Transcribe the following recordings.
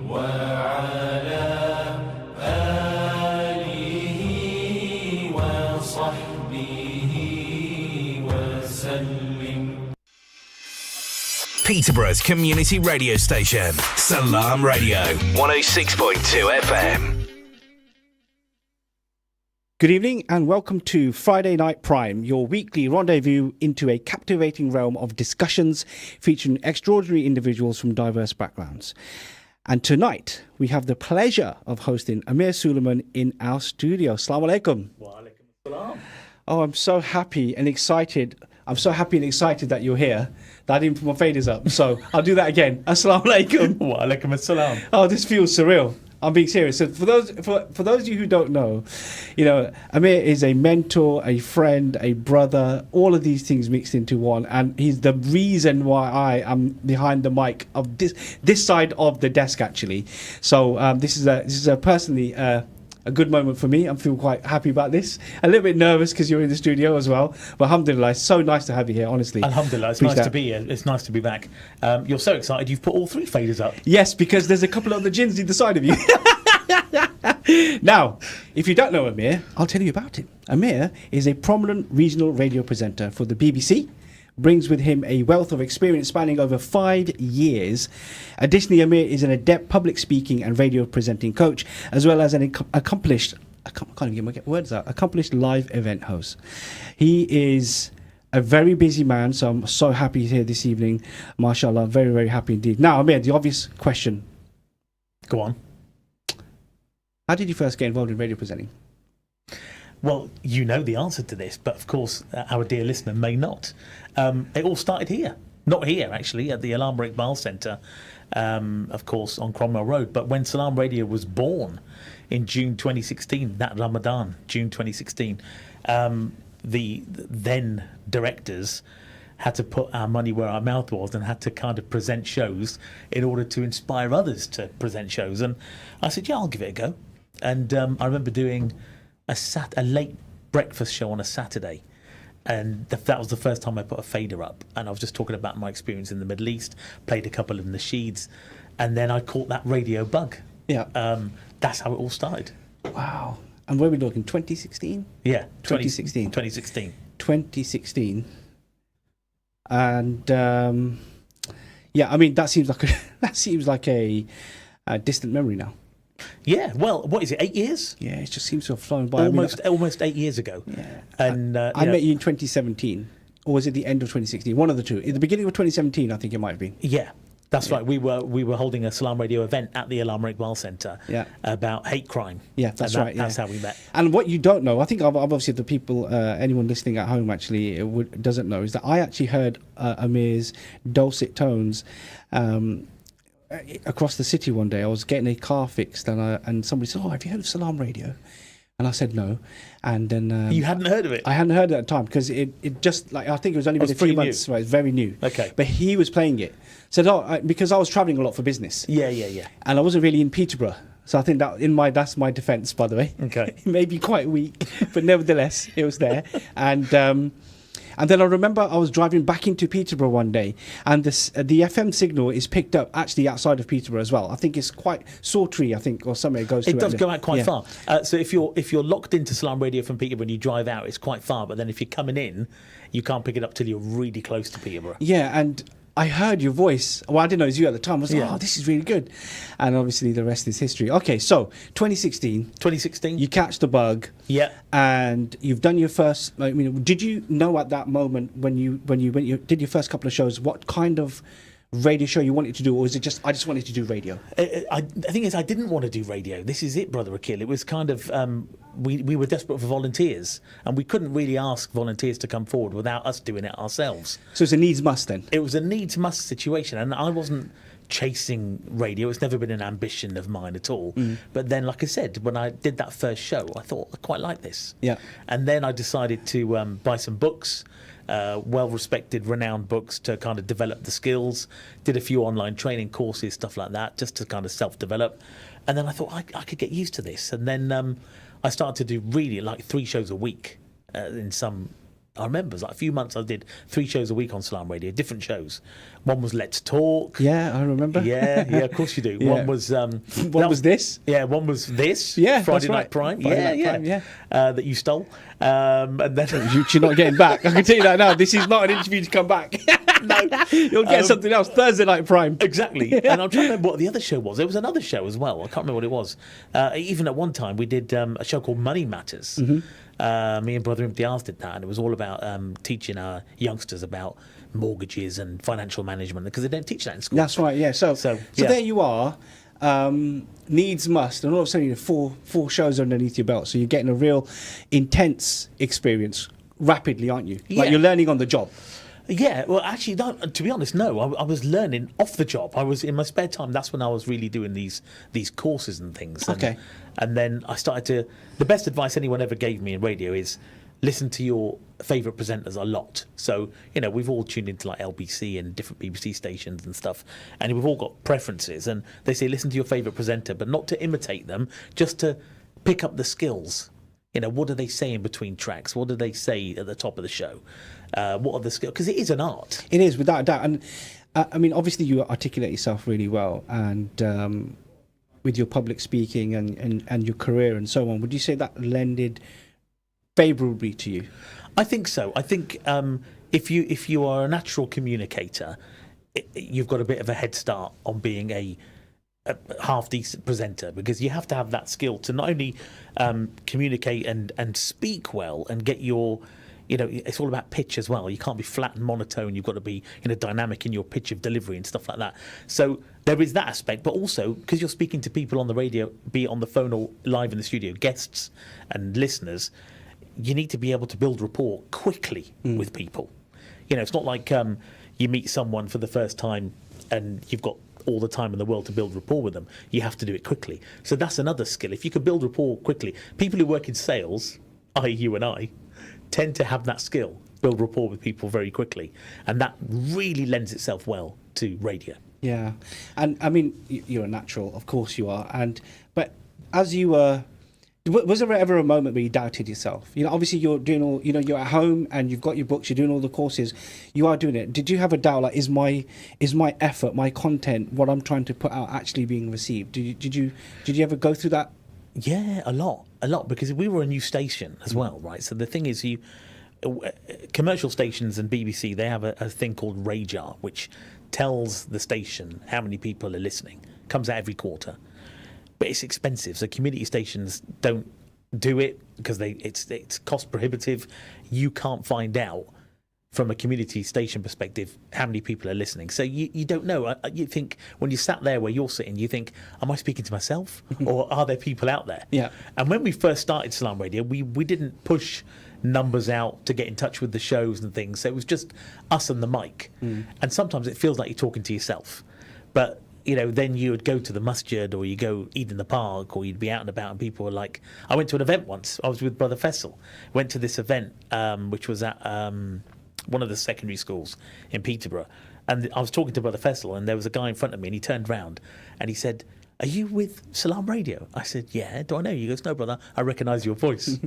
وعلى آله وصحبه وسلم. Peterborough's community radio station, Salam Radio, 106.2 FM. Good evening and welcome to Friday Night Prime, your weekly rendezvous into a captivating realm of discussions featuring extraordinary individuals from diverse backgrounds. And tonight, we have the pleasure of hosting Amir Suleiman in our studio. Assalamu alaikum. Wa alaikum assalam. Oh, I'm so happy and excited. I'm so happy and excited that you're here that I didn't put my faders up. So I'll do that again. Assalamu alaikum. Wa alaikum assalam. Oh, this feels surreal. I'm being serious. So for those of you who don't know, Amir is a mentor, a friend, a brother, all of these things mixed into one, and he's the reason why I am behind the mic of this side of the desk actually. So this is a personally a good moment for me. I feel quite happy about this. A little bit nervous because you're in the studio as well. But alhamdulillah, it's so nice to have you here, honestly. Alhamdulillah, it's nice to be here. It's nice to be back. You're so excited you've put all three faders up. Yes, because there's a couple of the jinns either side of you. Now, if you don't know Amir, I'll tell you about him. Amir is a prominent regional radio presenter for the BBC, brings with him a wealth of experience spanning over 5 years. Additionally, Amir is an adept public speaking and radio presenting coach, as well as an accomplished live event host. He is a very busy man, so I'm so happy he's here this evening. MashaAllah, very, very happy indeed. Now, Amir, the obvious question. Go on. How did you first get involved in radio presenting? Well, you know the answer to this, but of course our dear listener may not. It all started here. Not here, actually, at the Alam Iqbal Centre, of course, on Cromwell Road. But when Salam Radio was born in June 2016, that Ramadan, June 2016, the then directors had to put our money where our mouth was and had to kind of present shows in order to inspire others to present shows. And I said, yeah, I'll give it a go. And I remember doing a late breakfast show on a Saturday, and that was the first time I put a fader up, and I was just talking about my experience in the Middle East, played a couple of nasheeds, and then I caught that radio bug. Yeah. That's how it all started. Wow. And where are we talking, 2016? Yeah. 2016. 2016. 2016. And yeah, I mean that seems like a distant memory now. Yeah, well, what is it, 8 years? Yeah, it just seems to have flown by. Almost 8 years ago. Yeah. And I met you in 2017, or was it the end of 2016? One of the two. At the beginning of 2017, I think it might have been. Yeah, that's right. We were holding a Salam Radio event at the Alam Iqbal Centre about hate crime. Yeah, that's right. That's how we met. And what you don't know, I think obviously the people, anyone listening at home actually doesn't know, is that I actually heard Amir's dulcet tones across the city one day. I was getting a car fixed, and somebody said, "Oh, have you heard of Salam Radio?" And I said no. And then you hadn't heard of it? I hadn't heard it at the time because it just, like, I think it was only been a few months. Right, it's very new. Okay. But he was playing it. Said, because I was travelling a lot for business. Yeah. And I wasn't really in Peterborough. So I think that's my defence, by the way. Okay. It may be quite weak, but nevertheless, it was there. And then I remember I was driving back into Peterborough one day, and the FM signal is picked up actually outside of Peterborough as well. I think it's quite Sawtree, I think, or somewhere it goes to. It does go out quite far. So if you're locked into Salam Radio from Peterborough and you drive out, it's quite far. But then if you're coming in, you can't pick it up till you're really close to Peterborough. Yeah, and I heard your voice. Well, I didn't know it was you at the time. I was like, oh, this is really good. And obviously the rest is history. Okay, so 2016. You catch the bug. Yeah. And you've done your first, I mean, did you know at that moment when you did your first couple of shows what kind of radio show you wanted to do, or was it just I just wanted to do radio? I think I didn't want to do radio. This is it, Brother Akeel. It was kind of we were desperate for volunteers, and we couldn't really ask volunteers to come forward without us doing it ourselves. So it's a needs must then. It was a needs must situation, and I wasn't chasing radio. It's never been an ambition of mine at all. But then, like I said, when I did that first show, I thought I quite like this. Yeah. And then I decided to buy some books. Well-respected, renowned books to kind of develop the skills. Did a few online training courses, stuff like that, just to kind of self-develop. And then I thought I could get used to this. And then I started to do really like 3 shows a week in some I remember it was like a few months I did 3 shows a week on Salam Radio, different shows. One was Let's Talk. Yeah, I remember. Yeah, of course you do. Yeah. One was One was this. Yeah, one was this. Yeah, Friday that's Night right. Prime. Friday Night Prime, yeah. That you stole. And then You're not getting back. I can tell you that now. This is not an interview to come back. no, You'll get something else. Thursday Night Prime. exactly. And I'm trying to remember what the other show was. There was another show as well. I can't remember what it was. Even at one time, we did a show called Money Matters. Me and Brother Imtiaz did that, and it was all about teaching our youngsters about mortgages and financial management, because they don't teach that in school. That's right. Yeah. So yeah. there you are. Needs must, and all of a sudden you have four shows underneath your belt. So you're getting a real intense experience rapidly, aren't you? Like Yeah. you're learning on the job. Yeah, well, actually, no, to be honest, no. I was learning off the job. I was in my spare time. That's when I was really doing these courses and things. And, Okay. And then I started to. The best advice anyone ever gave me in radio is listen to your favourite presenters a lot. So we've all tuned into like LBC and different BBC stations and stuff, and we've all got preferences. And they say listen to your favourite presenter, but not to imitate them, just to pick up the skills. What do they say in between tracks? What do they say at the top of the show? What are the skills? Because it is an art. It is, without a doubt. And I mean, obviously, you articulate yourself really well, and with your public speaking and your career and so on, would you say that lended favourably to you? I think so. I think if you are a natural communicator, you've got a bit of a head start on being a half decent presenter, because you have to have that skill to not only communicate and speak well and get your it's all about pitch as well. You can't be flat and monotone. You've got to be dynamic in your pitch of delivery and stuff like that. So there is that aspect, but also because you're speaking to people on the radio, be it on the phone or live in the studio, guests and listeners, you need to be able to build rapport quickly with people. It's not like you meet someone for the first time and you've got all the time in the world to build rapport with them. You have to do it quickly. So that's another skill. If you can build rapport quickly, people who work in sales, i.e. you and I, tend to have that skill, build rapport with people very quickly. And that really lends itself well to radio. Yeah, and I mean, you're a natural, of course you are. But as you were, was there ever a moment where you doubted yourself? Obviously you're doing all, you're at home and you've got your books, you're doing all the courses, you are doing it. Did you have a doubt, like, is my effort, my content, what I'm trying to put out actually being received? Did you ever go through that? Yeah, a lot, because we were a new station as well, right? So the thing is, commercial stations and BBC, they have a thing called radar, which tells the station how many people are listening. Comes out every quarter, but it's expensive. So community stations don't do it because it's cost prohibitive. You can't find out from a community station perspective how many people are listening. So you don't know. You think when you sat there where you're sitting, you think, am I speaking to myself or are there people out there? Yeah. And when we first started Salam Radio, we didn't push numbers out to get in touch with the shows and things. So it was just us and the mic. And sometimes it feels like you're talking to yourself. But then you would go to the masjid or you go eat in the park or you'd be out and about and people were like, I went to an event once. I was with Brother Faisal. Went to this event, which was at one of the secondary schools in Peterborough. And I was talking to Brother Faisal and there was a guy in front of me and he turned round and he said, are you with Salam Radio? I said, yeah. Do I know you? He goes, no, brother, I recognise your voice.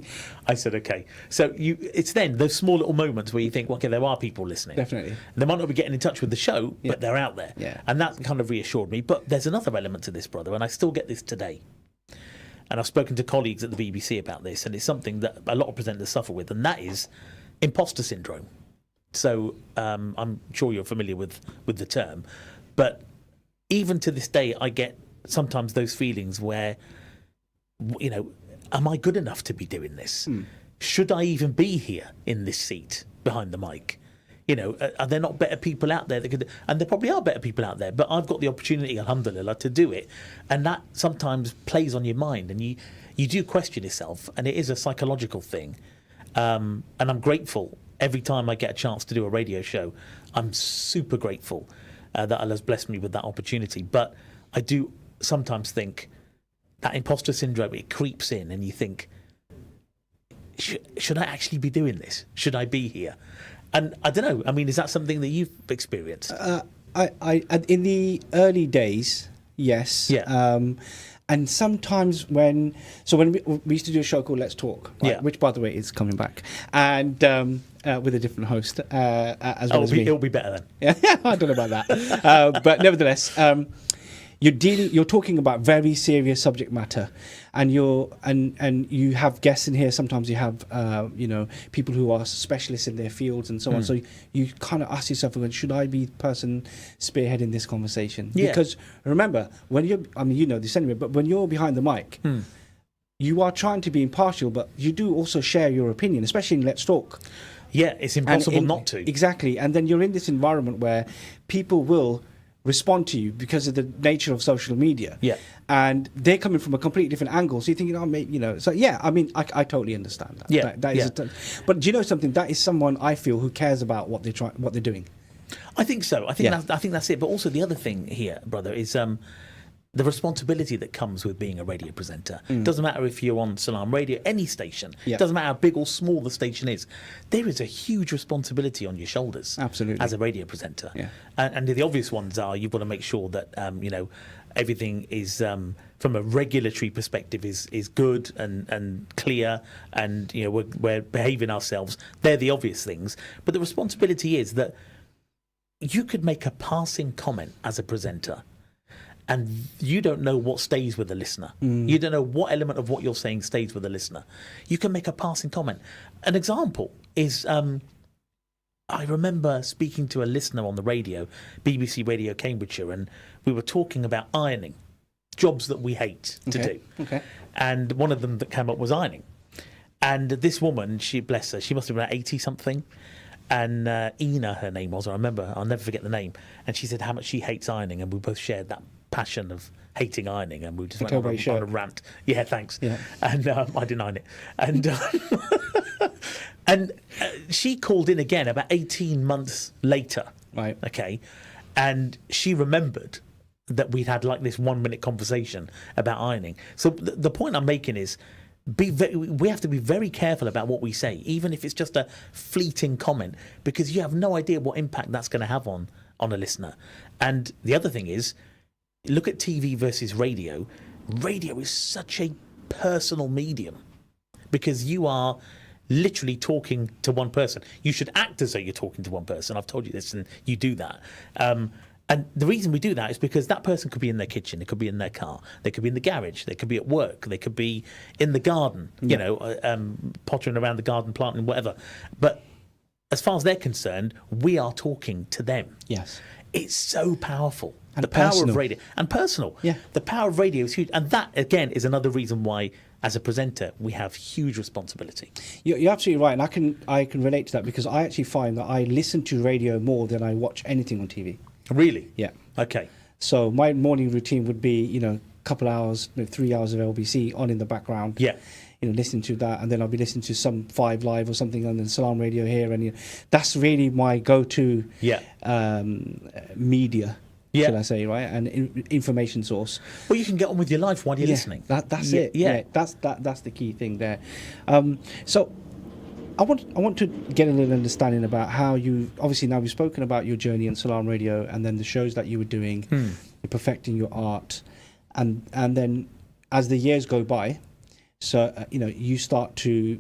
I said, okay. So it's then those small little moments where you think, well, okay, there are people listening. Definitely. They might not be getting in touch with the show, but they're out there. Yeah. And that kind of reassured me. But there's another element to this, brother, and I still get this today. And I've spoken to colleagues at the BBC about this, and it's something that a lot of presenters suffer with, and that is imposter syndrome. So I'm sure you're familiar with the term. But even to this day, I get sometimes those feelings where, am I good enough to be doing this? Should I even be here in this seat behind the mic? Are there not better people out there that could? And there probably are better people out there, but I've got the opportunity, alhamdulillah, to do it. And that sometimes plays on your mind and you do question yourself, and it is a psychological thing. And I'm grateful every time I get a chance to do a radio show. I'm super grateful that Allah has blessed me with that opportunity. But I do sometimes think that imposter syndrome, it creeps in and you think, should I actually be doing this? Should I be here? And I don't know. I mean, is that something that you've experienced? I in the early days, yes. Yeah. and sometimes when we used to do a show called Let's Talk, right? Yeah. Which by the way is coming back, and with a different host as well as me. It'll be better then. Yeah, I don't know about that, but nevertheless, you're talking about very serious subject matter, and you have guests in here. Sometimes you have people who are specialists in their fields and so on. So you kind of ask yourself, should I be the person spearheading this conversation? Yeah. Because remember, when you know this anyway, but when you're behind the mic, you are trying to be impartial, but you do also share your opinion, especially in Let's Talk. Yeah, it's impossible not to. Exactly. And then you're in this environment where people will respond to you because of the nature of social media. Yeah. And they're coming from a completely different angle. So you're thinking, maybe, so yeah, I mean, I totally understand that. Yeah. That is but do you know something? That is someone I feel who cares about what they're doing. I think so. I think that's it. But also the other thing here, brother, is the responsibility that comes with being a radio presenter. Doesn't matter if you're on Salam Radio, any station. Yeah. Doesn't matter how big or small the station is. There is a huge responsibility on your shoulders. Absolutely. As a radio presenter. Yeah. And the obvious ones are you've got to make sure that everything is from a regulatory perspective is good and clear, and we're behaving ourselves. They're the obvious things. But the responsibility is that you could make a passing comment as a presenter, and you don't know what stays with the listener. You don't know what element of what you're saying stays with the listener. You can make a passing comment. An example is, I remember speaking to a listener on the radio, BBC Radio Cambridgeshire, and we were talking about ironing, jobs that we hate to do. Okay. And one of them that came up was ironing. And this woman, she, bless her, she must have been about 80-something. And Ina, her name was, I remember, I'll never forget the name. And she said how much she hates ironing, and we both shared that passion of hating ironing, and we just went on a rant. Yeah, thanks. Yeah. And I didn't iron it. And she called in again about 18 months later. Right. Okay. And she remembered that we'd had like this 1-minute conversation about ironing. So the point I'm making is, we have to be very careful about what we say, even if it's just a fleeting comment, because you have no idea what impact that's going to have on a listener. And the other thing is, look at TV versus radio. Radio is such a personal medium because you are literally talking to one person. You should act as though you're talking to one person. I've told you this, and you do that. And the reason we do that is because that person could be in their kitchen, they could be in their car, they could be in the garage, they could be at work, they could be in the garden, pottering around the garden, planting, whatever. But as far as they're concerned, we are talking to them. Yes. It's so powerful. And the power personal. of radio. And personal. Yeah. The power of radio is huge. And that, again, is another reason why, as a presenter, we have huge responsibility. You're absolutely right. And I can relate to that because I actually find that I listen to radio more than I watch anything on TV. Really? Yeah. Okay. So my morning routine would be, a couple hours, 3 hours of LBC on in the background. Yeah. Listening to that, and then I'll be listening to some 5 Live or something on the Salam Radio here, and that's really my go-to media, shall I say, right? And information source. Well, you can get on with your life while you're listening. That's it. Yeah, that's the key thing there. So I want to get a little understanding about how you, obviously now we've spoken about your journey on Salam Radio and then the shows that you were doing, you're perfecting your art, and then as the years go by, so you start to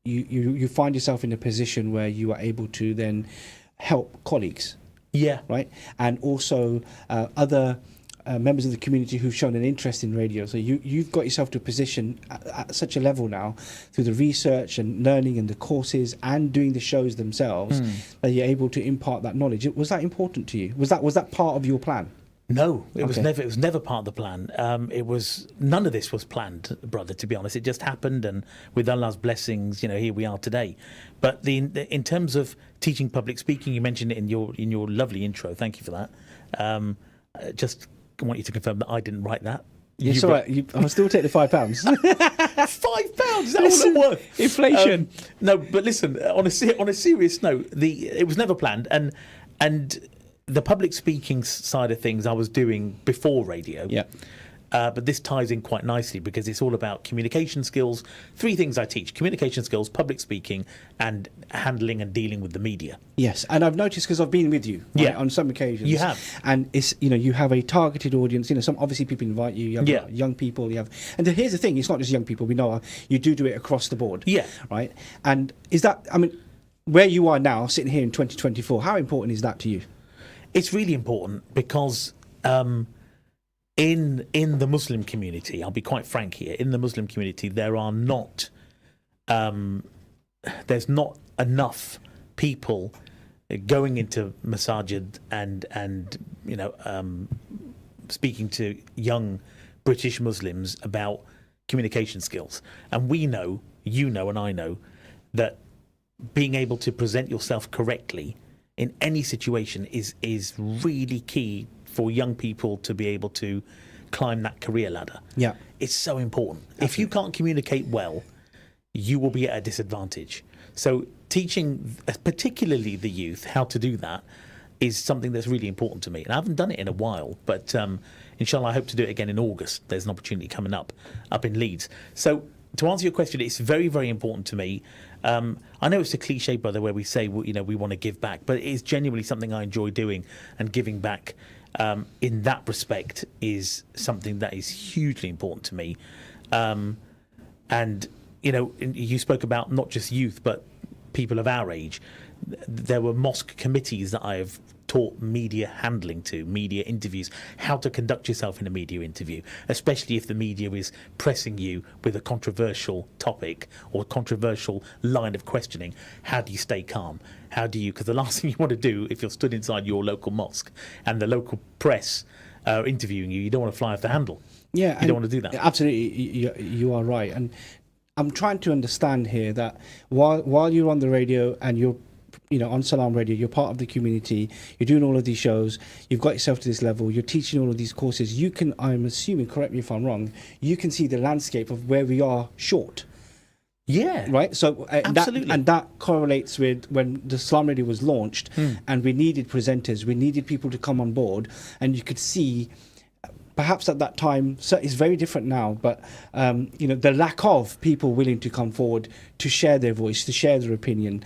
you find yourself in a position where you are able to then help colleagues, right, and also other members of the community who've shown an interest in radio. So you've got yourself to a position at such a level now through the research and learning and the courses and doing the shows themselves that you're able to impart that knowledge. Was that important to you? Was that part of your plan? No, it was never. It was never part of the plan. None of this was planned, brother. To be honest, it just happened, and with Allah's blessings, here we are today. But in terms of teaching public speaking, you mentioned it in your lovely intro. Thank you for that. Just want you to confirm that I didn't write that. Yes, all right. I'll still take the £5. £5? Is that all it worth? Inflation. No, but listen. On a serious note, it was never planned, and the public speaking side of things I was doing before radio. Yeah. But this ties in quite nicely because it's all about communication skills. 3 things I teach: communication skills, public speaking, and handling and dealing with the media. Yes, and I've noticed because I've been with you on some occasions. You have. And it's, you have a targeted audience. Some obviously people invite you. You have young people. And here's the thing: it's not just young people. We know you do it across the board. Yeah. Right. And is that? I mean, where you are now, sitting here in 2024, how important is that to you? It's really important because in the Muslim community, I'll be quite frank here. In the Muslim community, there's not enough people going into masajid and speaking to young British Muslims about communication skills. And we know, and I know, that being able to present yourself correctly in any situation is really key for young people to be able to climb that career ladder. Yeah, it's so important. Absolutely. If you can't communicate well, you will be at a disadvantage. So teaching, particularly the youth, how to do that is something that's really important to me. And I haven't done it in a while, but inshallah, I hope to do it again in August. There's an opportunity coming up in Leeds. So to answer your question, it's very, very important to me. I know it's a cliche, brother, where we say, we want to give back, but it is genuinely something I enjoy doing, and giving back in that respect is something that is hugely important to me. And, you spoke about not just youth, but people of our age. There were mosque committees that I have taught media handling to, media interviews, how to conduct yourself in a media interview, especially if the media is pressing you with a controversial topic or a controversial line of questioning. How do you stay calm? How do you, because the last thing you want to do if you're stood inside your local mosque and the local press are interviewing you, you don't want to fly off the handle. Yeah, you don't want to do that. Absolutely, you are right. And I'm trying to understand here that while you're on the radio and you're on Salam Radio, you're part of the community, you're doing all of these shows, you've got yourself to this level, you're teaching all of these courses, you can, I'm assuming, correct me if I'm wrong, you can see the landscape of where we are short. Yeah. Right? So absolutely. That correlates with when the Salam Radio was launched and we needed presenters, we needed people to come on board, and you could see perhaps at that time, so it's very different now, but the lack of people willing to come forward to share their voice, to share their opinion,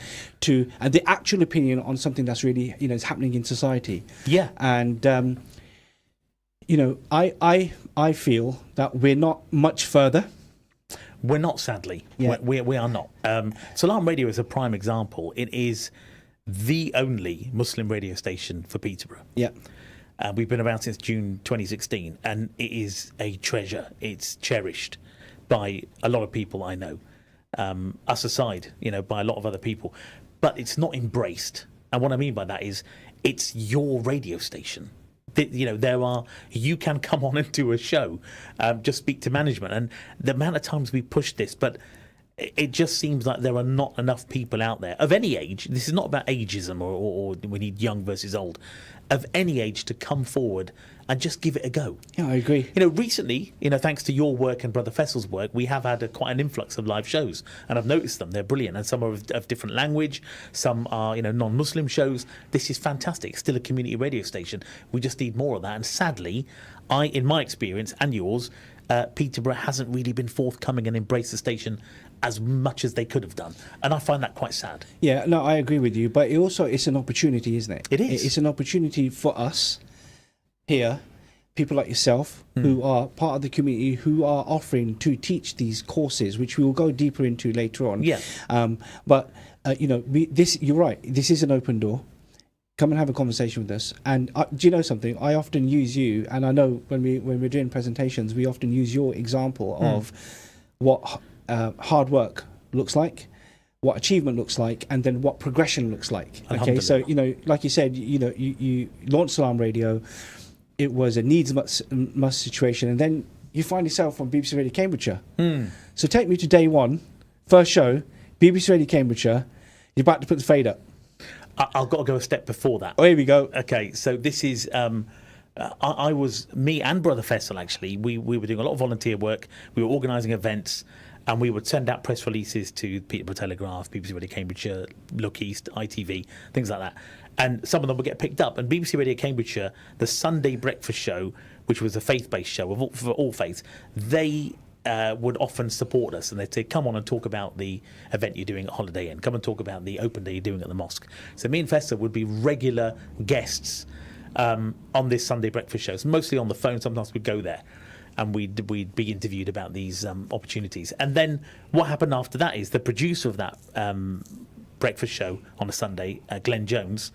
and the actual opinion on something that's really is happening in society. Yeah. And I feel that we're not much further. We're not, sadly. Yeah. We are not. Salam Radio is a prime example. It is the only Muslim radio station for Peterborough. Yeah. We've been around since June 2016, and it is a treasure. It's cherished by a lot of people I know, us aside, by a lot of other people. But it's not embraced. And what I mean by that is it's your radio station. You can come on and do a show, just speak to management. And the amount of times we push this, but it just seems like there are not enough people out there of any age. This is not about ageism or we need young versus old. Of any age to come forward and just give it a go. Yeah, I agree. Recently, thanks to your work and Brother Faisal's work, we have had quite an influx of live shows, and I've noticed them. They're brilliant, and some are of different language. Some are, non-Muslim shows. This is fantastic. Still a community radio station. We just need more of that. And sadly, in my experience and yours, Peterborough hasn't really been forthcoming and embraced the station as much as they could have done, and I find that quite sad. Yeah, no, I agree with you, but it's an opportunity, isn't it? It is. It's an opportunity for us here, people like yourself, who are part of the community, who are offering to teach these courses, which we will go deeper into later on. Yeah. But you're right. This is an open door. Come and have a conversation with us. And do you know something? I often use you, and I know when we're doing presentations, we often use your example of what hard work looks like, what achievement looks like, and then what progression looks like. Okay, so like you said, you launched Salam Radio. It was a needs must situation, and then you find yourself on BBC Radio Cambridgeshire. So take me to day one, first show, BBC Radio Cambridgeshire. You're about to put the fade up. I've got to go a step before that. Oh, here we go. Okay, so this is I was, me and Brother Faisal actually, we were doing a lot of volunteer work. We were organising events, and we would send out press releases to Peterborough Telegraph, BBC Radio Cambridgeshire, Look East, ITV, things like that. And some of them would get picked up. And BBC Radio Cambridgeshire, the Sunday breakfast show, which was a faith-based show for all faiths, they would often support us, and they'd say, come on and talk about the event you're doing at Holiday Inn, come and talk about the open day you're doing at the mosque. So me and Fester would be regular guests on this Sunday breakfast shows, mostly on the phone. Sometimes we'd go there and we'd be interviewed about these opportunities. And then what happened after that is the producer of that breakfast show on a Sunday, Glenn Jones,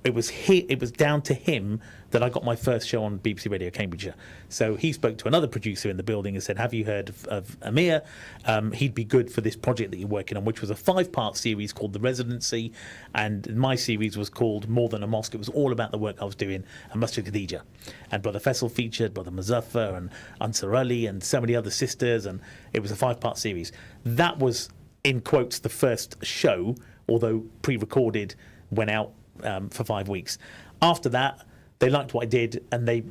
it was down to him that I got my first show on BBC Radio Cambridgeshire. So he spoke to another producer in the building and said, have you heard of Amir? He'd be good for this project that you're working on, which was a 5-part series called The Residency, and my series was called More Than a Mosque. It was all about the work I was doing at Masjid Khadija. And Brother Faisal featured, Brother Muzaffar and Ansar Ali and so many other sisters, and it was a 5-part series. That was, in quotes, the first show, although pre-recorded, went out for 5 weeks. After that, they liked what I did, and they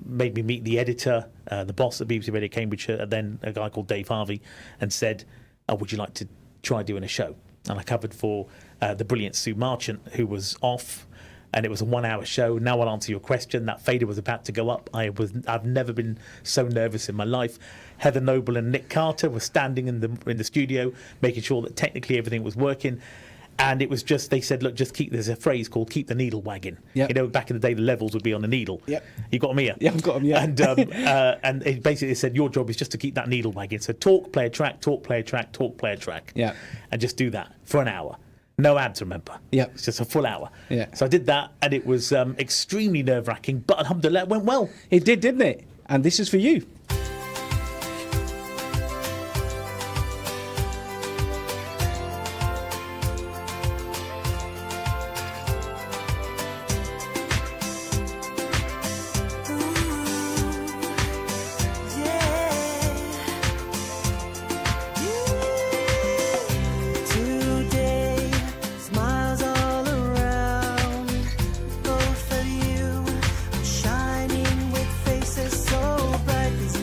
made me meet the editor, the boss at BBC Radio Cambridgeshire, and then a guy called Dave Harvey, and said, oh, would you like to try doing a show? And I covered for the brilliant Sue Marchant, who was off, and it was a 1-hour show. Now I'll answer your question. That fader was about to go up. I've never been so nervous in my life. Heather Noble and Nick Carter were standing in the studio, making sure that technically everything was working. And it was just, they said, look, just there's a phrase called keep the needle wagging. Yep. You know, back in the day, the levels would be on the needle. Yep. You got them here? Yeah, I've got them, yeah. And it basically said, your job is just to keep that needle wagging. So talk, play a track, talk, play a track, talk, play a track. Yeah. And just do that for an hour. No ads, remember? Yeah. It's just a full hour. Yeah. So I did that, and it was extremely nerve-wracking, but alhamdulillah, it went well. It did, didn't it? And this is for you. Today, smiles all around, both of you, shining with faces so bright. These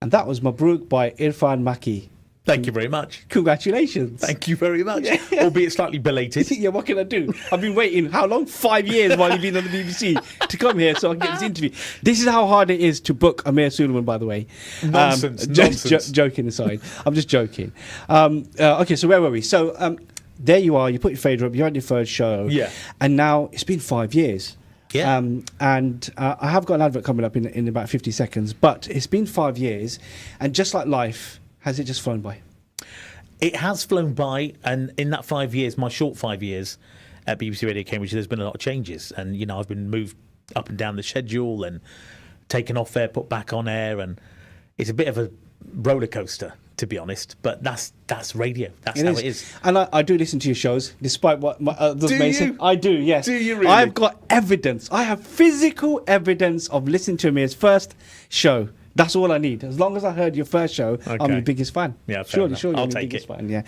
And that was Mabruk by Irfan Maki. Thank you very much. Congratulations. Thank you very much. Albeit slightly belated. Yeah, what can I do? I've been waiting, how long? 5 years while you've been on the BBC to come here so I can get this interview. This is how hard it is to book Amir Suleiman, by the way. Nonsense. Joking aside. I'm just joking. Okay, so where were we? So there you are. You put your fader up. You're on your first show. Yeah. And now it's been 5 years. Yeah. And I have got an advert coming up in about 50 seconds. But it's been 5 years. And just like life, has it just flown by? It has flown by, and in that 5 years, my short 5 years at BBC Radio Cambridge, there's been a lot of changes. And, you know, I've been moved up and down the schedule and taken off air, put back on air. And it's a bit of a roller coaster, to be honest. But that's radio. That's how it is. And I do listen to your shows, despite what others Do may you? say. I do, yes. Do you really? I've got evidence. I have physical evidence of listening to Amir's first show. That's all I need. As long as I heard your first show, I'm your biggest fan. Yeah, fair enough. Surely, I'll I'm your take biggest it. fan. Yeah.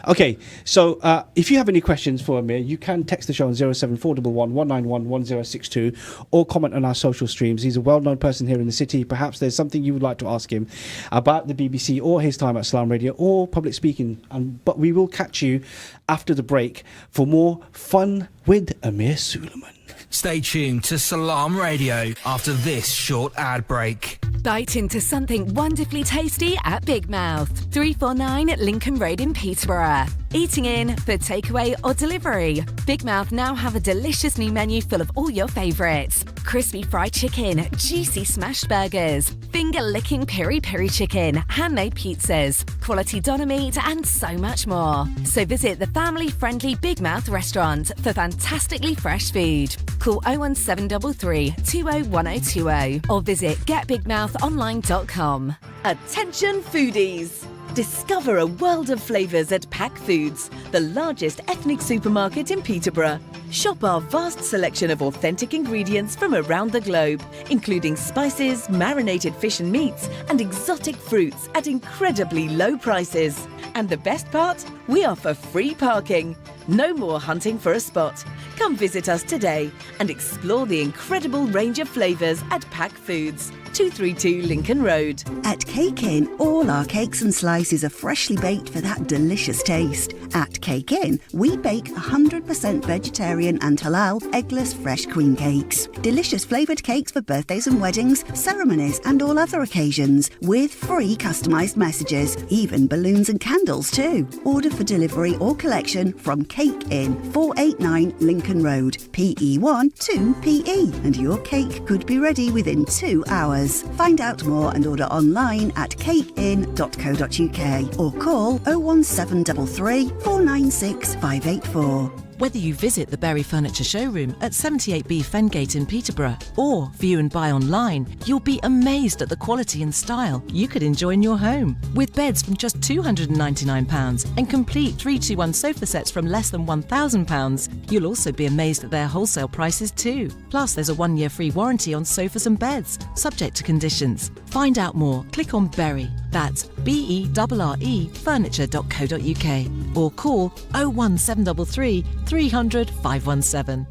Okay. So if you have any questions for Amir, you can text the show on 07411 191 1062 or comment on our social streams. He's a well-known person here in the city. Perhaps there's something you would like to ask him about the BBC or his time at Salam Radio or public speaking. But we will catch you after the break for more fun with Amir Suleiman. Stay tuned to Salam Radio after this short ad break. Bite into something wonderfully tasty at Big Mouth, 349 Lincoln Road in Peterborough. Eating in for takeaway or delivery. Big Mouth now have a delicious new menu full of all your favourites. Crispy fried chicken, juicy smashed burgers, finger-licking peri-peri chicken, handmade pizzas, quality doner meat and so much more. So visit the family-friendly Big Mouth restaurant for fantastically fresh food. Call 01733 201020 or visit getbigmouthonline.com. Attention foodies! Discover a world of flavours at Pack Foods, the largest ethnic supermarket in Peterborough. Shop our vast selection of authentic ingredients from around the globe, including spices, marinated fish and meats, and exotic fruits at incredibly low prices. And the best part? We offer free parking. No more hunting for a spot. Come visit us today and explore the incredible range of flavours at Pack Foods, 232 Lincoln Road. At Cake Inn, all our cakes and slices are freshly baked for that delicious taste. At Cake Inn, we bake 100% vegetarian and halal eggless fresh queen cakes. Delicious flavoured cakes for birthdays and weddings, ceremonies and all other occasions, with free customised messages, even balloons and candles too. Order for delivery or collection from Cake Inn, 489 Lincoln Road, PE1 2PE, and your cake could be ready within 2 hours. Find out more and order online at cakein.co.uk or call 01733 496 584. Whether you visit the Berry Furniture Showroom at 78B Fengate in Peterborough or view and buy online, you'll be amazed at the quality and style you could enjoy in your home. With beds from just £299 and complete 321 sofa sets from less than £1,000, you'll also be amazed at their wholesale prices too. Plus, there's a 1-year free warranty on sofas and beds, subject to conditions. Find out more, click on Berry, that's BERRE furniture.co.uk or call 01733 300 517.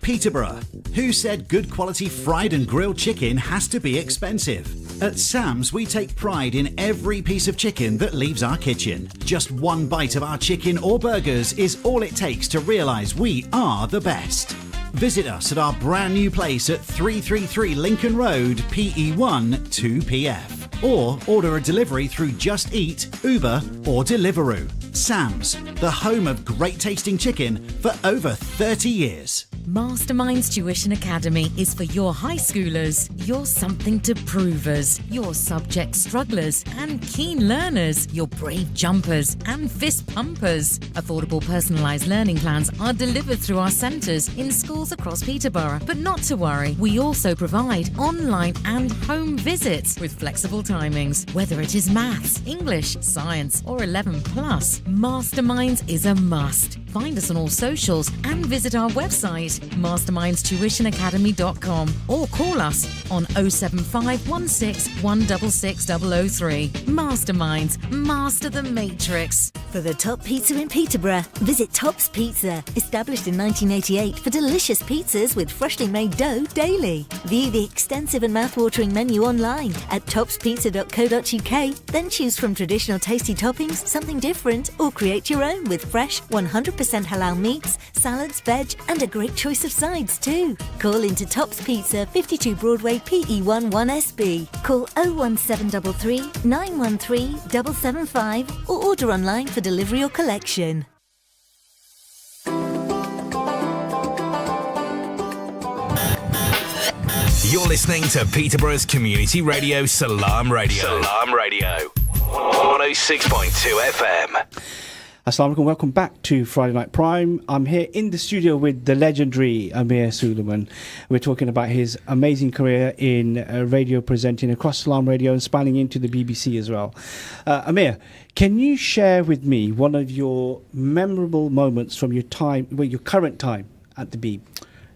Peterborough. Who said good quality fried and grilled chicken has to be expensive? At Sam's, we take pride in every piece of chicken that leaves our kitchen. Just one bite of our chicken or burgers is all it takes to realise we are the best. Visit us at our brand new place at 333 Lincoln Road, PE1 2PF. Or order a delivery through Just Eat, Uber or Deliveroo. Sam's, the home of great tasting chicken for over 30 years. Masterminds Tuition Academy is for your high schoolers, your something to provers, your subject strugglers and keen learners, your brave jumpers and fist pumpers. Affordable personalised learning plans are delivered through our centres in schools across Peterborough. But not to worry, we also provide online and home visits with flexible timings. Whether it is maths, English, science or 11+, Masterminds is a must. Find us on all socials and visit our website mastermindstuitionacademy.com or call us on 07516 166 003. Masterminds, master the matrix. For the top pizza in Peterborough, visit Top's Pizza, established in 1988 for delicious pizzas with freshly made dough daily. View the extensive and mouth-watering menu online at topspizza.co.uk, then choose from traditional tasty toppings, something different, or create your own with fresh, 100% halal meats, salads, veg, and a great choice of sides too. Call into Top's Pizza, 52 Broadway, PE1 1SB. Call 01733 913 775 or order online for delivery or collection. You're listening to Peterborough's community radio, Salam Radio. Salam Radio. 106.2 FM. Assalamu alaikum, welcome back to Friday Night Prime. I'm here in the studio with the legendary Amir Suleiman. We're talking about his amazing career in radio presenting across Salam Radio and spanning into the BBC as well. Amir, can you share with me one of your memorable moments from your time, well, your current time at the Beeb?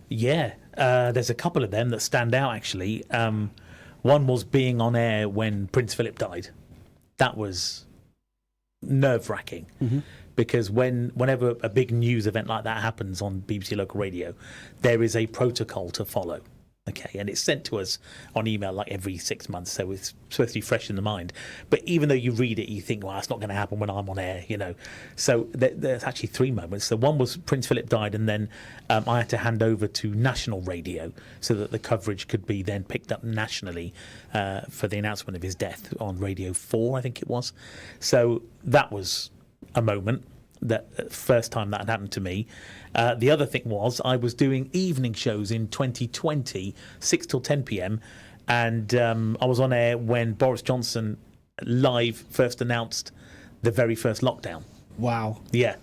Yeah, there's a couple of them that stand out actually. One was being on air when Prince Philip died. That was nerve-wracking. Mm-hmm. Because whenever a big news event like that happens on BBC Local Radio, there is a protocol to follow. Okay, and it's sent to us on email like every 6 months, so it's supposed to be fresh in the mind. But even though you read it, you think, well, it's not going to happen when I'm on air, you know. So there's actually three moments. So one was Prince Philip died, and then I had to hand over to national radio so that the coverage could be then picked up nationally for the announcement of his death on Radio 4, I think it was. So that was a moment, that first time that had happened to me. The other thing was I was doing evening shows in 2020, 6 till 10 p.m, and I was on air when Boris Johnson live first announced the very first lockdown. Wow. Yeah.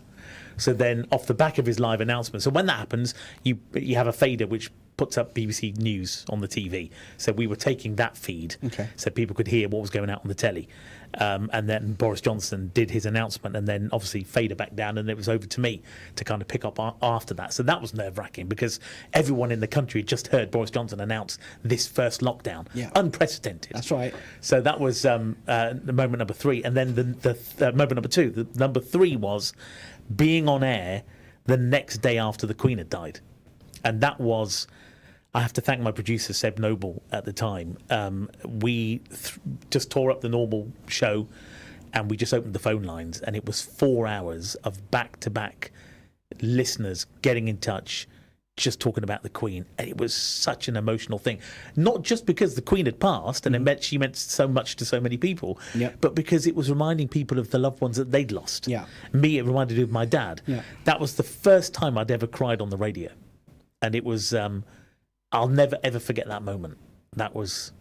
So then off the back of his live announcement, so when that happens, you have a fader which puts up BBC News on the TV. So we were taking that feed, so people could hear what was going out on the telly. And then Boris Johnson did his announcement, and then obviously fader back down, and it was over to me to kind of pick up after that. So that was nerve-wracking because everyone in the country had just heard Boris Johnson announce this first lockdown. Yeah. Unprecedented. That's right. So that was the moment number three. And then the moment number two, the number three was being on air the next day after the Queen had died. And that was, I have to thank my producer, Seb Noble, at the time. We just tore up the normal show and we just opened the phone lines, and it was 4 hours of back-to-back listeners getting in touch, just talking about the Queen. And it was such an emotional thing. Not just because the Queen had passed and she meant so much to so many people, but because it was reminding people of the loved ones that they'd lost. Yeah. Me, it reminded me of my dad. Yeah. That was the first time I'd ever cried on the radio. And it was... I'll never, ever forget that moment. That was,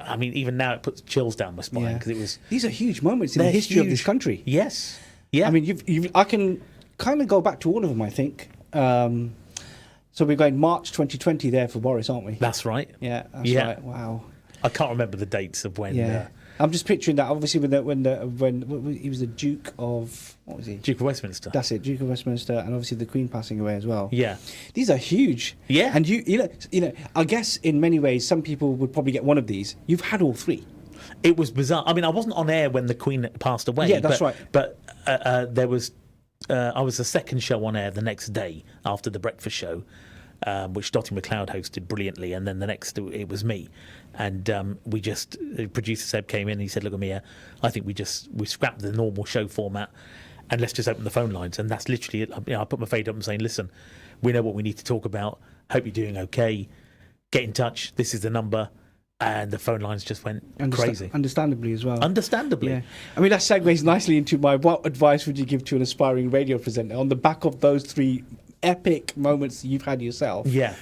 I mean, even now it puts chills down my spine because it was... These are huge moments in the history of this country. Yes. Yeah. I mean, I can kind of go back to all of them, I think. So we're going March 2020 there for Boris, aren't we? That's right. Yeah, that's right. Wow. I can't remember the dates of when... Yeah. I'm just picturing that, obviously, when he was the Duke of... What was he? Duke of Westminster. That's it, Duke of Westminster, and obviously the Queen passing away as well. Yeah. These are huge. Yeah. And you know, I guess in many ways, some people would probably get one of these. You've had all three. It was bizarre. I mean, I wasn't on air when the Queen passed away. Yeah, that's right. But there was... I was the second show on air the next day after the breakfast show, which Dottie McLeod hosted brilliantly, and then the next it was me. And the producer Seb came in and he said, look at me, I think we scrapped the normal show format and let's just open the phone lines. And that's literally it. I put my fade up and saying, listen, we know what we need to talk about. Hope you're doing okay. Get in touch. This is the number. And the phone lines just went crazy. Understandably as well. Understandably. Yeah. I mean, that segues nicely into what advice would you give to an aspiring radio presenter on the back of those three epic moments you've had yourself? Yeah.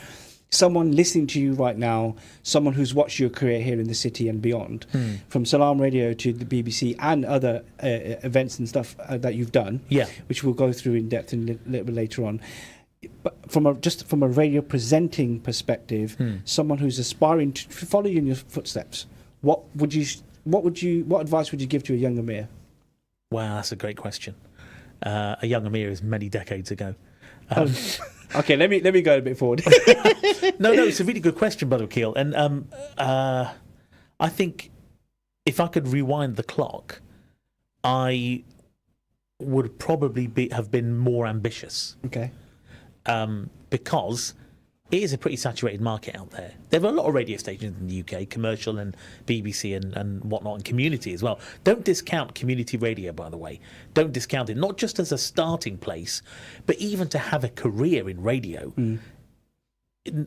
Someone listening to you right now, someone who's watched your career here in the city and beyond, from Salam Radio to the BBC and other events and stuff that you've done, which we'll go through in depth a little bit later on. But from a radio presenting perspective, someone who's aspiring to follow you in your footsteps, what advice would you give to a young Amir? Wow, that's a great question. A young Amir is many decades ago. Okay, let me go a bit forward. No, it's a really good question, Brother Akeel. And I think if I could rewind the clock, I would probably have been more ambitious. Okay. Because it is a pretty saturated market out there. There are a lot of radio stations in the UK, commercial and BBC and whatnot, and community as well. Don't discount community radio, by the way. Don't discount it, not just as a starting place, but even to have a career in radio.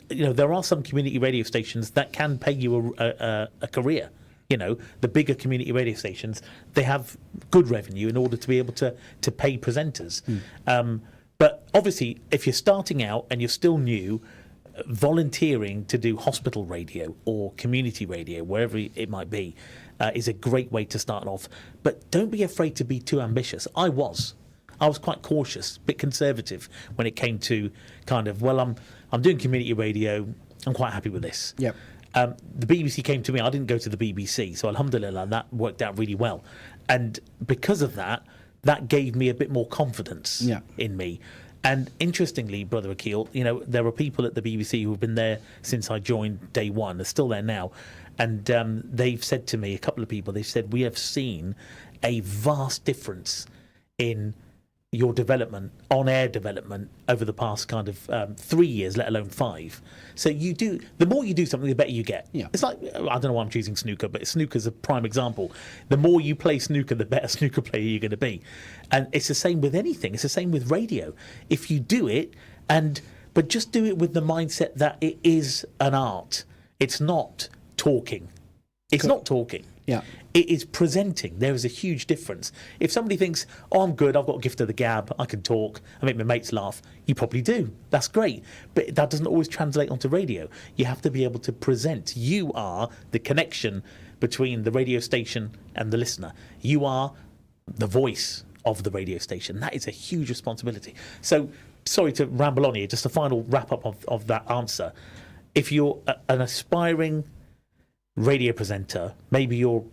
There are some community radio stations that can pay you a career. The bigger community radio stations, they have good revenue in order to be able to pay presenters. But obviously, if you're starting out and you're still new, volunteering to do hospital radio or community radio, wherever it might be, is a great way to start off. But don't be afraid to be too ambitious. I was quite cautious, a bit conservative when it came to kind of, well, I'm doing community radio, I'm quite happy with this. Yep. The BBC came to me. I didn't go to the BBC, so alhamdulillah, that worked out really well. And because of that, that gave me a bit more confidence in me. And interestingly, Brother Akeel, there are people at the BBC who've been there since I joined day one. They're still there now. And they've said to me, a couple of people, they've said, we have seen a vast difference in your development, on-air development, over the past kind of 3 years, let alone 5. So the more you do something, the better you get. Yeah. It's like, I don't know why I'm choosing snooker, but snooker's a prime example. The more you play snooker, the better snooker player you're going to be. And it's the same with anything. It's the same with radio. If you do it, but just do it with the mindset that it is an art. It's not talking. It's not talking. Yeah. It is presenting. There is a huge difference. If somebody thinks, oh, I'm good, I've got a gift of the gab, I can talk, I make my mates laugh, you probably do. That's great. But that doesn't always translate onto radio. You have to be able to present. You are the connection between the radio station and the listener. You are the voice of the radio station. That is a huge responsibility. So, sorry to ramble on here, just a final wrap-up of that answer. If you're an aspiring radio presenter, maybe you're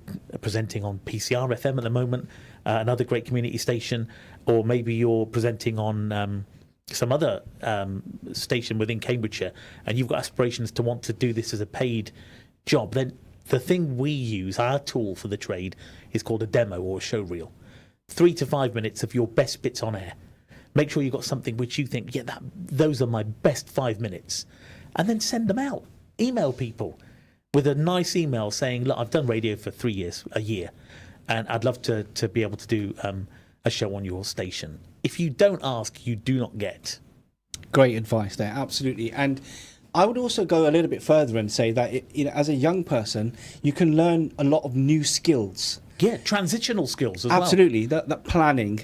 presenting on PCR FM at the moment, another great community station, or maybe you're presenting on some other station within Cambridgeshire, and you've got aspirations to want to do this as a paid job, then the thing we use, our tool for the trade, is called a demo or a show reel. 3 to 5 minutes of your best bits on air. Make sure you've got something which you think, those are my best 5 minutes, and then send them out. Email people with a nice email saying, look, I've done radio for 3 years, a year, and I'd love to be able to do a show on your station. If you don't ask, you do not get. Great advice there, absolutely. And I would also go a little bit further and say that, as a young person, you can learn a lot of new skills. Yeah, transitional skills as well. Absolutely, that planning,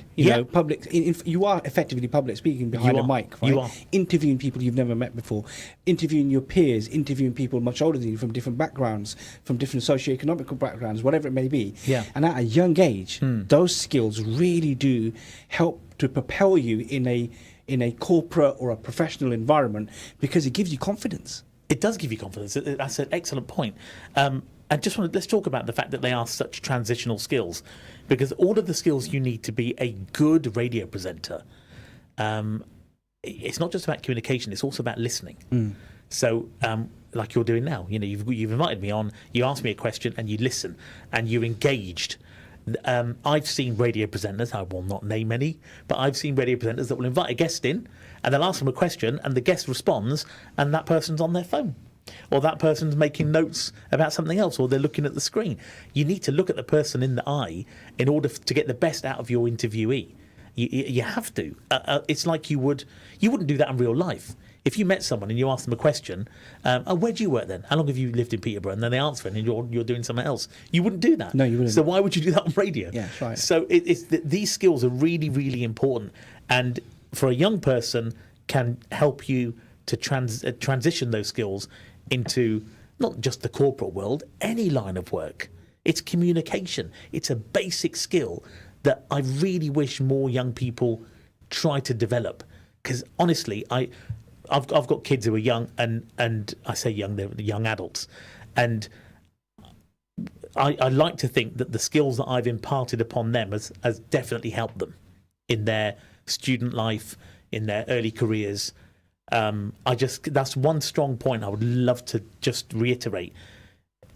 public. You are effectively public speaking behind a mic, right? You are interviewing people you've never met before, interviewing your peers, interviewing people much older than you from different backgrounds, from different socioeconomic backgrounds, whatever it may be. Yeah. And at a young age, those skills really do help to propel you in a corporate or a professional environment, because it gives you confidence. It does give you confidence. That's an excellent point. And let's talk about the fact that they are such transitional skills, because all of the skills you need to be a good radio presenter, it's not just about communication, it's also about listening. So, like you're doing now, you've invited me on, you asked me a question and you listen and you're engaged. I've seen radio presenters, I will not name any, but I've seen radio presenters that will invite a guest in and they'll ask them a question and the guest responds and that person's on their phone. Or that person's making notes about something else, or they're looking at the screen. You need to look at the person in the eye in order to get the best out of your interviewee. You have to. It's like you wouldn't do that in real life. If you met someone and you asked them a question, where do you work then? How long have you lived in Peterborough? And then they answer it and you're doing something else. You wouldn't do that. No, you wouldn't. So why would you do that on radio? Yeah, that's right. So these skills are really, really important. And for a young person, can help you to transition those skills into not just the corporate world, any line of work. It's communication. It's a basic skill that I really wish more young people try to develop. Because honestly, I've got kids who are young, and I say young, they're young adults, and I like to think that the skills that I've imparted upon them has definitely helped them in their student life, in their early careers. That's one strong point I would love to just reiterate.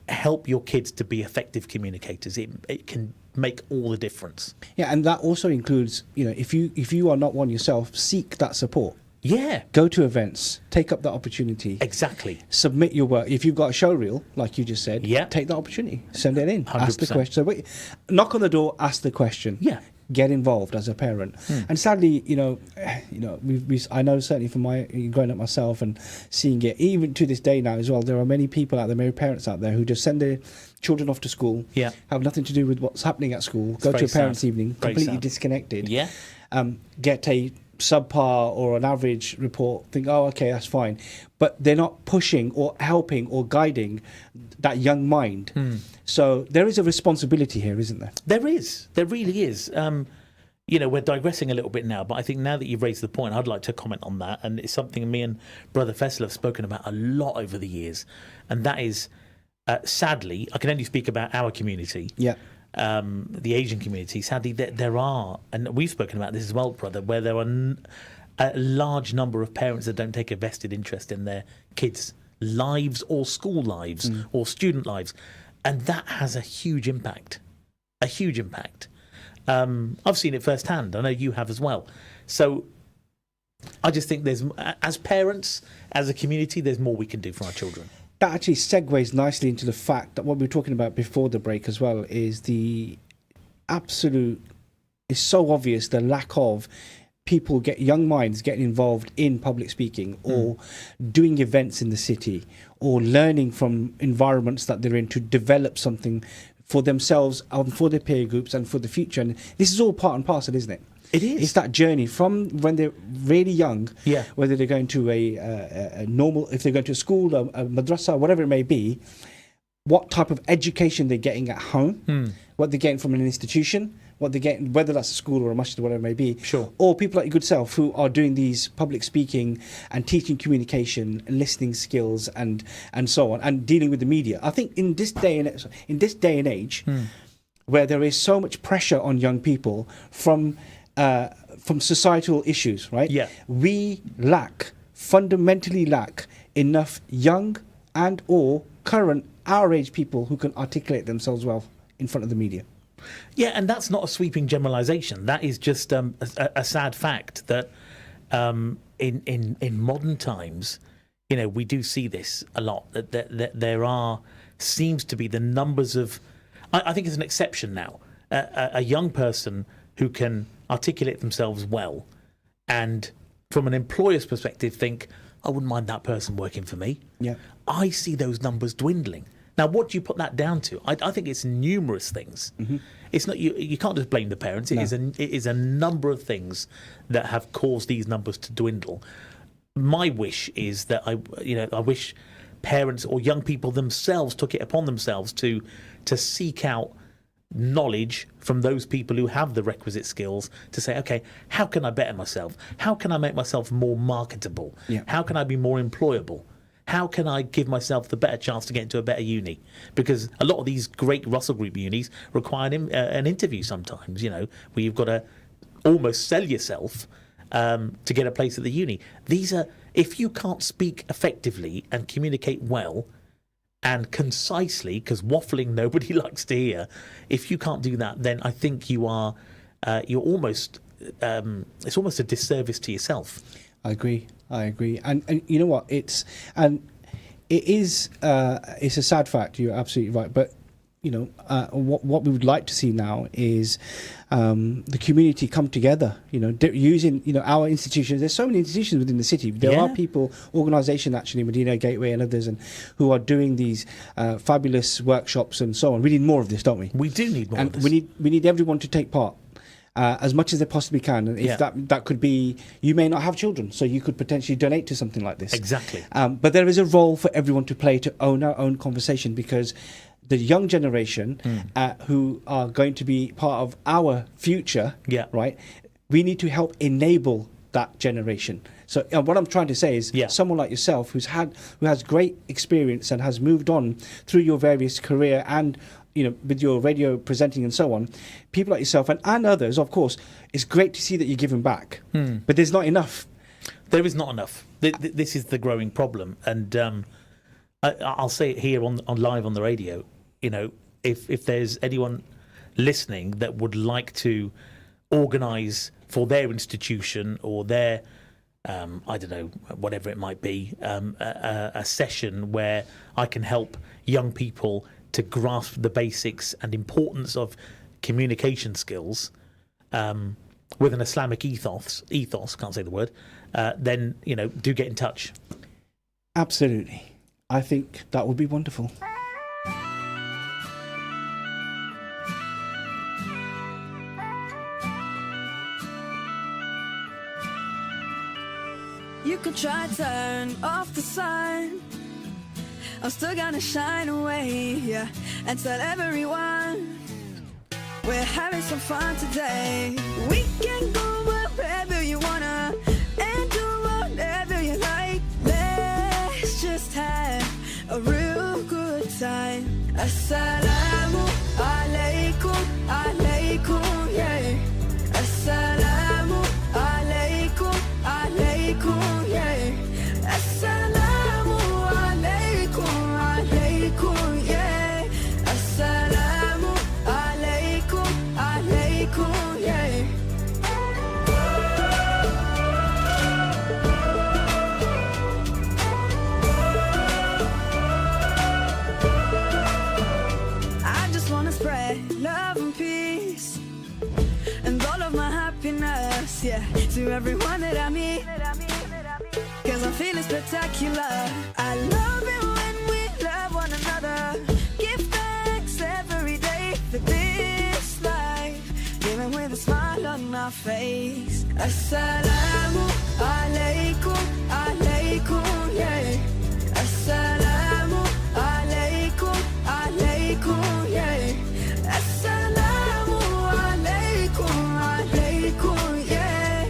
Help your kids to be effective communicators. It can make all the difference. Yeah, and that also includes, if you are not one yourself, seek that support. Yeah. Go to events, take up that opportunity. Exactly. Submit your work. If you've got a show reel, like you just said, take that opportunity. Send it in. 100%. Ask the question. So knock on the door, ask the question. Yeah. Get involved as a parent. And sadly, I know certainly from my growing up myself and seeing it, even to this day now as well, there are many people out there, many parents out there who just send their children off to school, have nothing to do with what's happening at school, go to a parents' evening, completely disconnected, get a subpar or an average report, think, oh, okay, that's fine. But they're not pushing or helping or guiding that young mind. So there is a responsibility here, isn't there? There is. There really is. We're digressing a little bit now, but I think now that you've raised the point, I'd like to comment on that. And it's something me and Brother Fessel have spoken about a lot over the years. And that is, sadly, I can only speak about our community. Yeah. The Asian community, sadly, there are, and we've spoken about this as well, brother, where there are a large number of parents that don't take a vested interest in their kids' lives or school lives or student lives. And that has a huge impact. A huge impact. I've seen it firsthand. I know you have as well. So I just think as parents, as a community, there's more we can do for our children. That actually segues nicely into the fact that what we were talking about before the break as well is it's so obvious the lack of young minds getting involved in public speaking or doing events in the city or learning from environments that they're in to develop something for themselves and for their peer groups and for the future. And this is all part and parcel, isn't it? It is. It's that journey from when they're really young, whether they're going to a normal, if they're going to a school, a madrasa, whatever it may be, what type of education they're getting at home, what they're getting from an institution, what they're getting, whether that's a school or a masjid or whatever it may be. Sure. Or people like your good self who are doing these public speaking and teaching communication, listening skills and so on, and dealing with the media. I think in this day and age, where there is so much pressure on young people from societal issues, right? Yeah. We fundamentally lack enough young and or current our age people who can articulate themselves well in front of the media. Yeah, and that's not a sweeping generalisation. That is just a sad fact that in modern times, we do see this a lot. That there seems to be the numbers of. I think it's an exception now. A young person who can articulate themselves well, and from an employer's perspective, think, I wouldn't mind that person working for me. Yeah, I see those numbers dwindling. Now, what do you put that down to? I think it's numerous things. It's not you can't just blame the parents. It is a number of things that have caused these numbers to dwindle. My wish is that I wish parents or young people themselves took it upon themselves to seek out knowledge from those people who have the requisite skills to say, okay, how can I better myself? How can I make myself more marketable? Yeah. How can I be more employable? How can I give myself the better chance to get into a better uni? Because a lot of these great Russell Group unis require an interview sometimes, where you've got to almost sell yourself to get a place at the uni. If you can't speak effectively and communicate well and concisely, because waffling nobody likes to hear, if you can't do that, then I think you're almost, it's almost a disservice to yourself. I agree. And you know what? It's a sad fact. You're absolutely right. But what we would like to see now is the community come together. Using our institutions. There's so many institutions within the city. There are people, organisation actually, Medina Gateway and others, and who are doing these fabulous workshops and so on. We need more of this, don't we? We do need more. And of this. we need everyone to take part. As much as they possibly can. And if that could be, you may not have children, so you could potentially donate to something like this. Exactly. But there is a role for everyone to play to own our own conversation, because the young generation who are going to be part of our future, right? We need to help enable that generation. So what I'm trying to say is, someone like yourself who has great experience and has moved on through your various career and with your radio presenting and so on, people like yourself and others, of course, it's great to see that you're giving back. But there's not enough. There is not enough. This is the growing problem. And I'll say it here on live on the radio. If there's anyone listening that would like to organise for their institution or their, I don't know, whatever it might be, a session where I can help young people to grasp the basics and importance of communication skills with an Islamic ethos, can't say the word, then, do get in touch. Absolutely. I think that would be wonderful. You could try turn off the sun, I'm still gonna shine away, yeah, and tell everyone we're having some fun today. We can go wherever you wanna and do whatever you like. Let's just have a real good time. Assalamu alaikum, alaikum, yeah. Assalamu alaikum, alaikum, yeah. Assalamu alaikum, alaikum, yeah. Assalamu alaikum, alaikum, yeah. I just wanna spread love and peace and all of my happiness, yeah, to everyone that I meet, 'cause I'm feeling spectacular. I love it when we love one another. Give thanks every day for this life, even with a smile on my face. Assalamu alaikum, alaikum, yeah. Assalamu alaikum, alaikum, yeah. Assalamu alaikum, alaikum, yeah.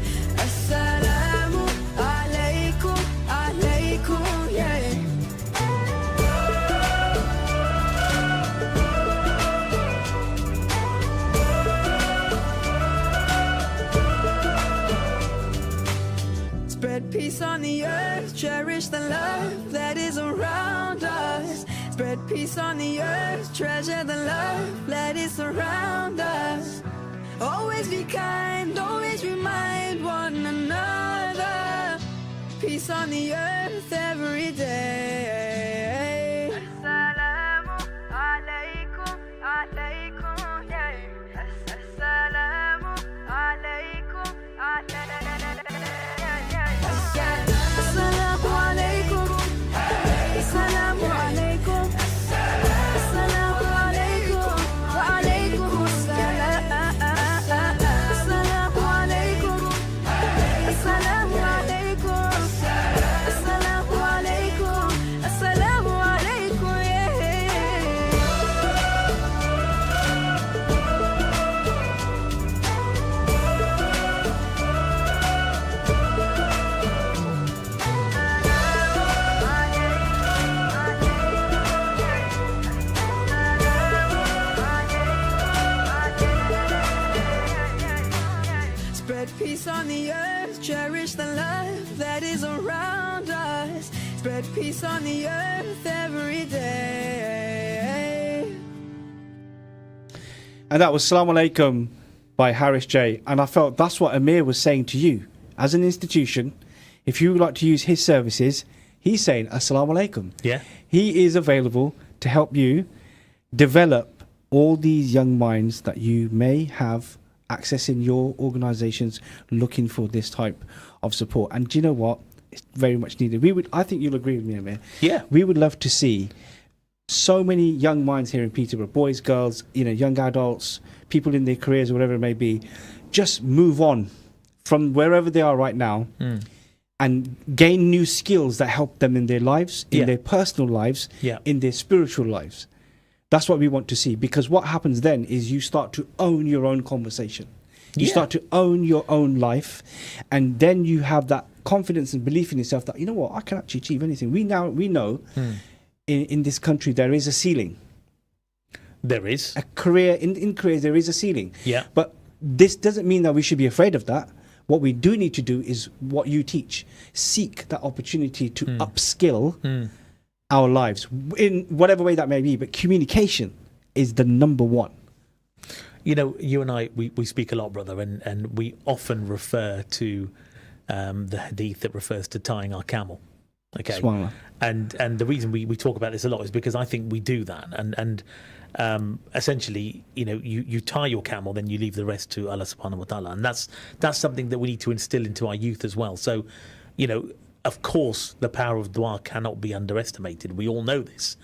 Assalamu alaikum, alaikum, yeah. Spread peace on the earth, cherish the love that is around us. Spread peace on the earth, treasure the love that is around us. Always be kind, always remind one another. Peace on the earth every day. Assalamu alaikum, alaikum, yeah. Assalamu alaikum, alaikum. Assalamu alaikum. Assalamu alaikum. Assalamu alaikum. Wa alaikum assalam. Assalamu alaikum. Assalamu alaikum. Assalamu alaikum. Assalamu alaikum, yeah. Spread peace on the earth, cherish the love that is around us. Spread peace on the earth every day. And that was Salaam Alaikum by Harris J. And I felt that's what Amir was saying to you. As an institution, if you would like to use his services, he's saying Assalamu Alaikum. Yeah. He is available to help you develop all these young minds that you may have accessing your organizations looking for this type of support. And do you know what? It's very much needed. I think you'll agree with me, Amir. Yeah. We would love to see so many young minds here in Peterborough, boys, girls, young adults, people in their careers or whatever it may be, just move on from wherever they are right now and gain new skills that help them in their lives, in their personal lives, in their spiritual lives. That's what we want to see, because what happens then is you start to own your own conversation. You start to own your own life, and then you have that confidence and belief in yourself that, you know what, I can actually achieve anything. We know in this country there is a ceiling. There is. A career, in careers there is a ceiling. Yeah. But this doesn't mean that we should be afraid of that. What we do need to do is what you teach. Seek that opportunity to upskill our lives in whatever way that may be. But communication is the number one. You know, you and I, we speak a lot, brother, and we often refer to the hadith that refers to tying our camel. Okay, and the reason we talk about this a lot is because I think we do that, and essentially, you know, you tie your camel, then you leave the rest to Allah subhanahu wa ta'ala, and that's something that we need to instill into our youth as well. So, you know, of course, the power of dua cannot be underestimated. We all know this,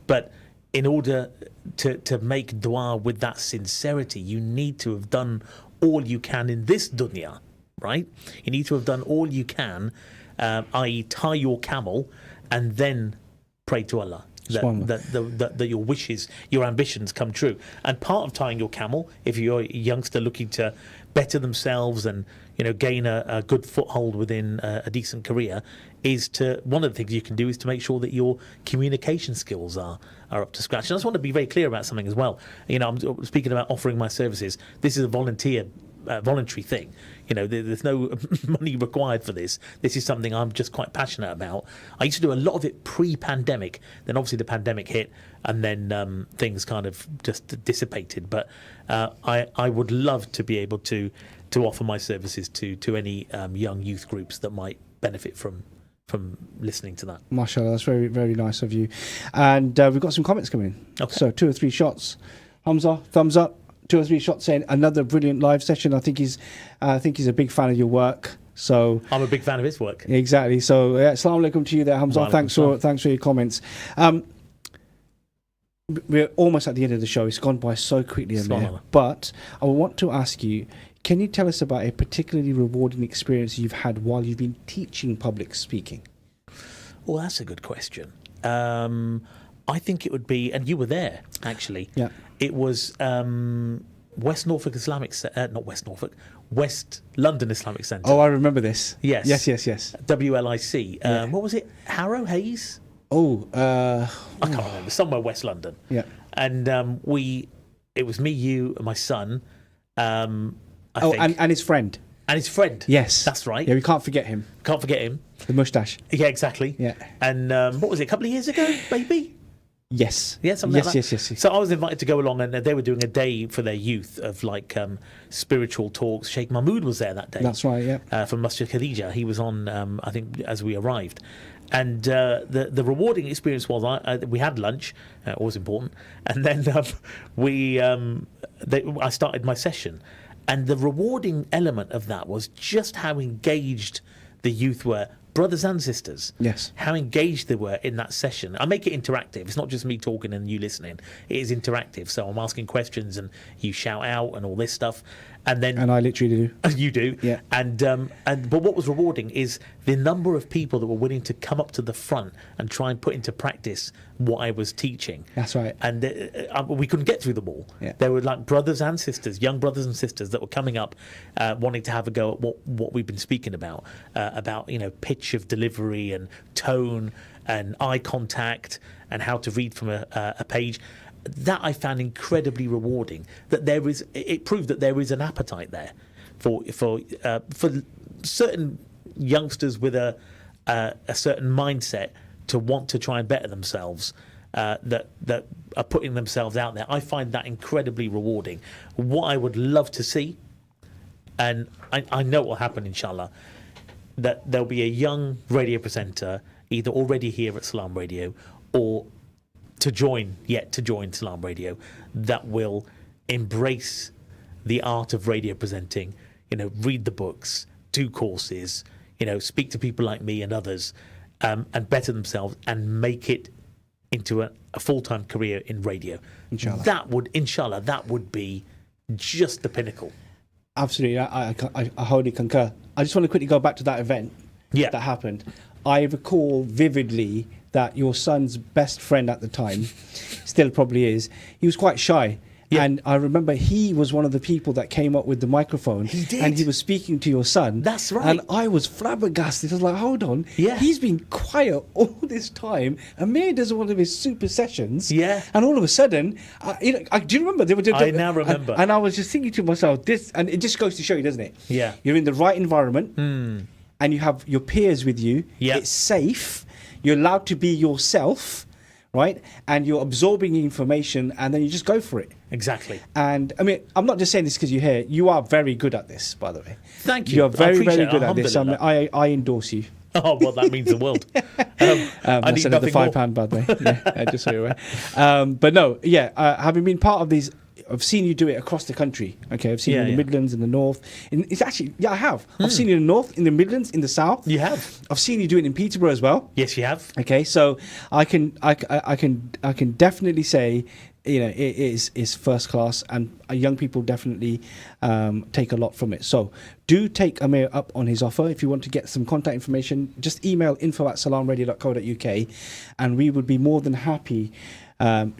but in order to make dua with that sincerity, you need to have done all you can in this dunya, right? You need to have done all you can, i.e. tie your camel and then pray to Allah that your wishes, your ambitions come true. And part of tying your camel, if you're a youngster looking to better themselves and, you know, gain a good foothold within a decent career, is one of the things you can do is to make sure that your communication skills are up to scratch. And I just want to be very clear about something as well. You know, I'm speaking about offering my services. This is a voluntary thing. You know, there's no money required for this. This is something I'm just quite passionate about. I used to do a lot of it pre-pandemic. Then obviously the pandemic hit, and then things kind of just dissipated. But I would love to be able to offer my services to any young youth groups that might benefit from listening to that. MashaAllah, that's very, very nice of you. And we've got some comments coming in. Okay. So 2 or 3 shots. Hamza, thumbs up. 2 or 3 shots saying another brilliant live session. I think he's a big fan of your work. So I'm a big fan of his work. Exactly. So assalamu alaikum to you there, Hamza. Thanks for your comments. We're almost at the end of the show. It's gone by so quickly, Amir. But I want to ask you, can you tell us about a particularly rewarding experience you've had while you've been teaching public speaking? Well, that's a good question. I think it would be, and you were there actually. Yeah. It was West Norfolk Islamic, not West Norfolk, West London Islamic Centre. Oh, I remember this. Yes. Yes. WLIC. Yeah. What was it? Harrow, Hayes? Oh, I can't remember. Somewhere West London. Yeah. And it was me, you, and my son. I think. And his friend. And his friend. Yes. That's right. Yeah, we can't forget him. Can't forget him. The moustache. Yeah, exactly. Yeah. And what was it, a couple of years ago, maybe? Yes. Yeah, something like that. Yes. So I was invited to go along, and they were doing a day for their youth of like spiritual talks. Sheikh Mahmood was there that day. That's right, yeah. From Masjid Khadija. He was on, I think, as we arrived. And the rewarding experience was we had lunch, always important, and then I started my session. And the rewarding element of that was just how engaged the youth were, brothers and sisters. Yes. How engaged they were in that session. I make it interactive. It's not just me talking and you listening. It is interactive. So I'm asking questions and you shout out and all this stuff. And I literally do. You do. Yeah. But what was rewarding is the number of people that were willing to come up to the front and try and put into practice what I was teaching. That's right. And we couldn't get through them all. Yeah. There were like brothers and sisters, young brothers and sisters that were coming up, wanting to have a go at what we've been speaking about pitch of delivery and tone and eye contact and how to read from a page. That I found incredibly rewarding. It proved that there is an appetite there for certain youngsters with a certain mindset to want to try and better themselves. That are putting themselves out there. I find that incredibly rewarding. What I would love to see, and I know it will happen, inshallah, that there'll be a young radio presenter either already here at Salam Radio or to join Salam Radio that will embrace the art of radio presenting, read the books, do courses, speak to people like me and others, and better themselves and make it into a full-time career in radio. Inshallah. That would be just the pinnacle. Absolutely, I wholly concur. I just want to quickly go back to that event that happened. I recall vividly that your son's best friend at the time, still probably is, he was quite shy. Yeah. And I remember he was one of the people that came up with the microphone. He did. And he was speaking to your son. That's right. And I was flabbergasted. I was like, hold on. Yeah. He's been quiet all this time. Amir does one of his super sessions. Yeah. And all of a sudden, do you remember? I now remember. And I was just thinking to myself, and it just goes to show you, doesn't it? Yeah. You're in the right environment. And you have your peers with you. Yeah. It's safe. You're allowed to be yourself, right? And you're absorbing information, and then you just go for it. Exactly. And I mean, I'm not just saying this because you're here. You are very good at this, by the way. Thank you. You're very, I very appreciate good it. at this. I endorse you. Oh, well, that means the world. I That's need another nothing £5, by the way. Yeah, just so you're aware. But no, having been part of these, I've seen you do it across the country. Okay, I've seen you in the Midlands, in the North. It's actually, I have. I've seen you in the North, in the Midlands, in the South. You have. I've seen you do it in Peterborough as well. Yes, you have. Okay, so I can definitely say, it is first class, and young people definitely take a lot from it. So do take Amir up on his offer. If you want to get some contact information, just email info@salamradio.co.uk, and we would be more than happy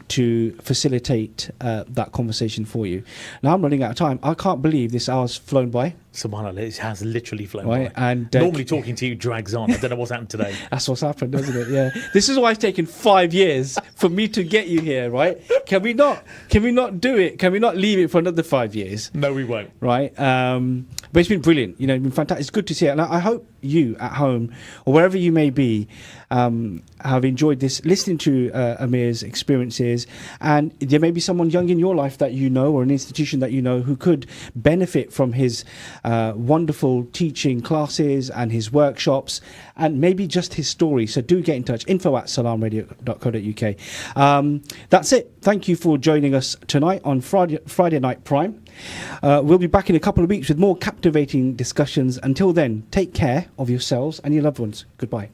to facilitate that conversation for you. Now I'm running out of time. I can't believe this hour's flown by. Subhanallah, it has literally flown by. And normally talking to you drags on. I don't know what's happened today. That's what's happened, doesn't it? Yeah. This is why it's taken 5 years for me to get you here, right? Can we not do it? Can we not leave it for another 5 years? No, we won't. Right. But it's been brilliant. It's been fantastic. It's good to see it. And I hope you at home or wherever you may be have enjoyed this, listening to Amir's experiences. And there may be someone young in your life that you know, or an institution that you know, who could benefit from his wonderful teaching classes and his workshops, and maybe just his story. So do get in touch. info@salamradio.co.uk. That's it. Thank you for joining us tonight on Friday Night Prime. We'll be back in a couple of weeks with more captivating discussions. Until then, take care of yourselves and your loved ones. Goodbye.